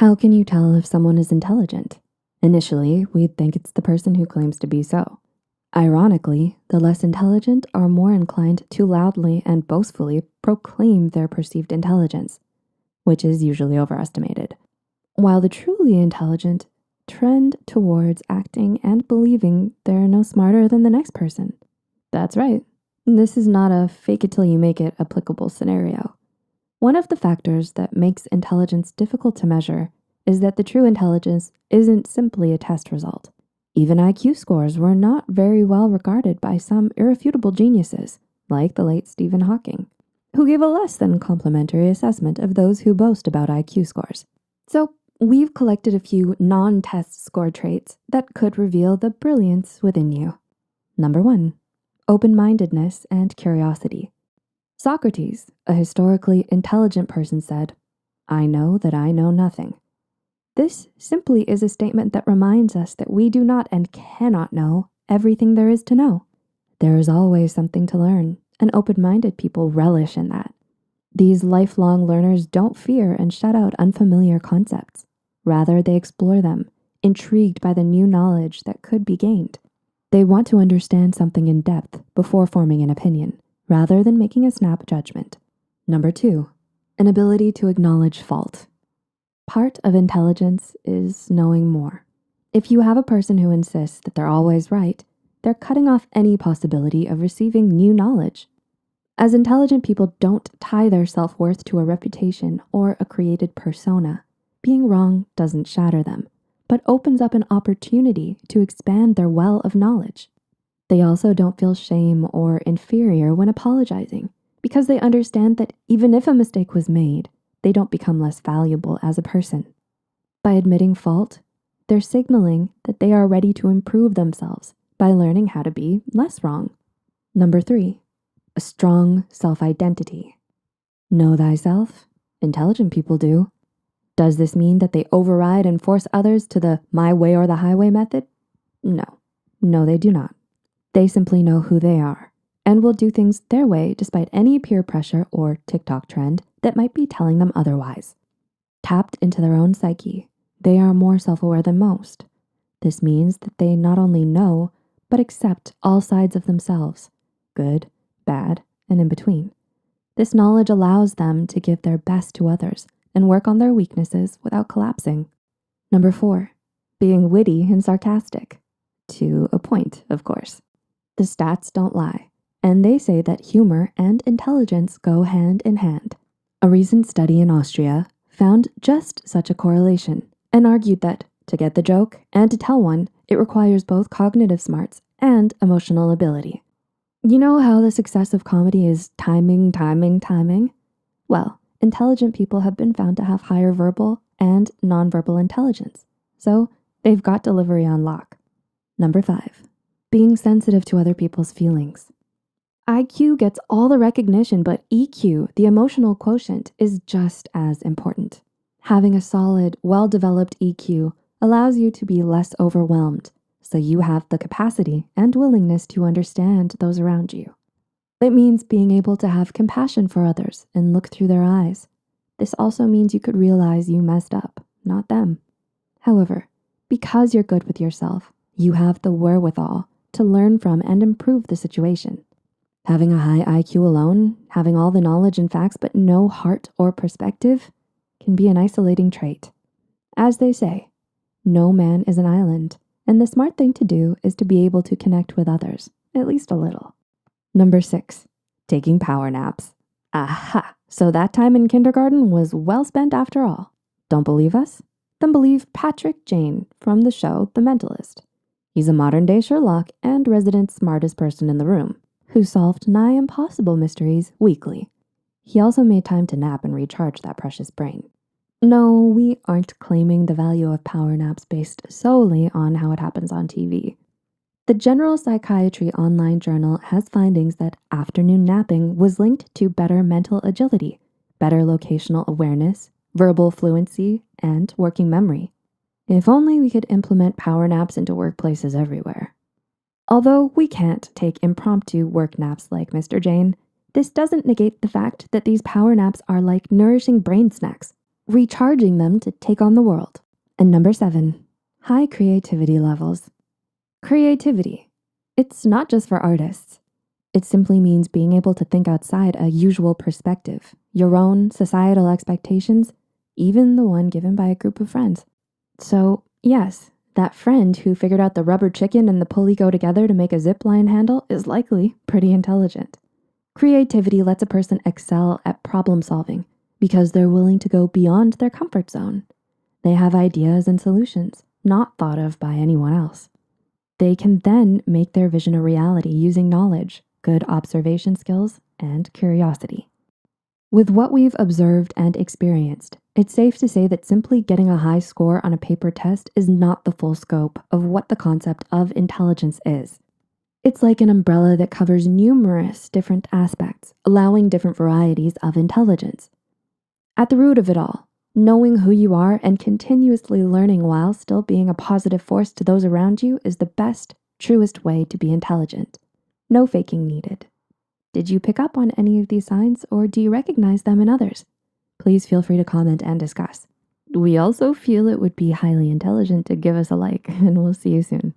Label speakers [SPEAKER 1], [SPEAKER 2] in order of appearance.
[SPEAKER 1] How can you tell if someone is intelligent? Initially, we'd think it's the person who claims to be so. Ironically, the less intelligent are more inclined to loudly and boastfully proclaim their perceived intelligence, which is usually overestimated, while the truly intelligent trend towards acting and believing they're no smarter than the next person. That's right. This is not a fake it till you make it applicable scenario. One of the factors that makes intelligence difficult to measure is that the true intelligence isn't simply a test result. Even IQ scores were not very well regarded by some irrefutable geniuses, like the late Stephen Hawking, who gave a less than complimentary assessment of those who boast about IQ scores. So we've collected a few non-test score traits that could reveal the brilliance within you. Number 1, open-mindedness and curiosity. Socrates, a historically intelligent person, said, "I know that I know nothing." This simply is a statement that reminds us that we do not and cannot know everything there is to know. There is always something to learn, and open-minded people relish in that. These lifelong learners don't fear and shut out unfamiliar concepts. Rather, they explore them, intrigued by the new knowledge that could be gained. They want to understand something in depth before forming an opinion, rather than making a snap judgment. Number 2, an ability to acknowledge fault. Part of intelligence is knowing more. If you have a person who insists that they're always right, they're cutting off any possibility of receiving new knowledge. As intelligent people don't tie their self-worth to a reputation or a created persona, being wrong doesn't shatter them, but opens up an opportunity to expand their well of knowledge. They also don't feel shame or inferior when apologizing, because they understand that even if a mistake was made, they don't become less valuable as a person. By admitting fault, they're signaling that they are ready to improve themselves by learning how to be less wrong. Number 3, a strong self-identity. Know thyself? Intelligent people do. Does this mean that they override and force others to the my way or the highway method? No, they do not. They simply know who they are and will do things their way despite any peer pressure or TikTok trend that might be telling them otherwise. Tapped into their own psyche, they are more self-aware than most. This means that they not only know, but accept all sides of themselves, good, bad, and in between. This knowledge allows them to give their best to others and work on their weaknesses without collapsing. Number 4, being witty and sarcastic. To a point, of course. The stats don't lie, and they say that humor and intelligence go hand in hand. A recent study in Austria found just such a correlation and argued that to get the joke and to tell one, it requires both cognitive smarts and emotional ability. You know how the success of comedy is timing? Well, intelligent people have been found to have higher verbal and nonverbal intelligence, so they've got delivery on lock. Number 5, being sensitive to other people's feelings. IQ gets all the recognition, but EQ, the emotional quotient, is just as important. Having a solid, well-developed EQ allows you to be less overwhelmed, so you have the capacity and willingness to understand those around you. It means being able to have compassion for others and look through their eyes. This also means you could realize you messed up, not them. However, because you're good with yourself, you have the wherewithal to learn from and improve the situation. Having a high IQ alone, having all the knowledge and facts but no heart or perspective, can be an isolating trait. As they say, no man is an island, and the smart thing to do is to be able to connect with others, at least a little. Number 6, taking power naps. Aha, so that time in kindergarten was well spent after all. Don't believe us? Then believe Patrick Jane from the show The Mentalist. He's a modern-day Sherlock and resident smartest person in the room, who solved nigh impossible mysteries weekly. He also made time to nap and recharge that precious brain. No, we aren't claiming the value of power naps based solely on how it happens on TV. The General Psychiatry Online Journal has findings that afternoon napping was linked to better mental agility, better locational awareness, verbal fluency, and working memory. If only we could implement power naps into workplaces everywhere. Although we can't take impromptu work naps like Mr. Jane, this doesn't negate the fact that these power naps are like nourishing brain snacks, recharging them to take on the world. And number 7, high creativity levels. Creativity. It's not just for artists. It simply means being able to think outside a usual perspective, your own societal expectations, even the one given by a group of friends. So, yes, that friend who figured out the rubber chicken and the pulley go together to make a zip line handle is likely pretty intelligent. Creativity lets a person excel at problem solving because they're willing to go beyond their comfort zone. They have ideas and solutions not thought of by anyone else. They can then make their vision a reality using knowledge, good observation skills, and curiosity. With what we've observed and experienced, it's safe to say that simply getting a high score on a paper test is not the full scope of what the concept of intelligence is. It's like an umbrella that covers numerous different aspects, allowing different varieties of intelligence. At the root of it all, knowing who you are and continuously learning while still being a positive force to those around you is the best, truest way to be intelligent. No faking needed. Did you pick up on any of these signs, or do you recognize them in others? Please feel free to comment and discuss. We also feel it would be highly intelligent to give us a like, and we'll see you soon.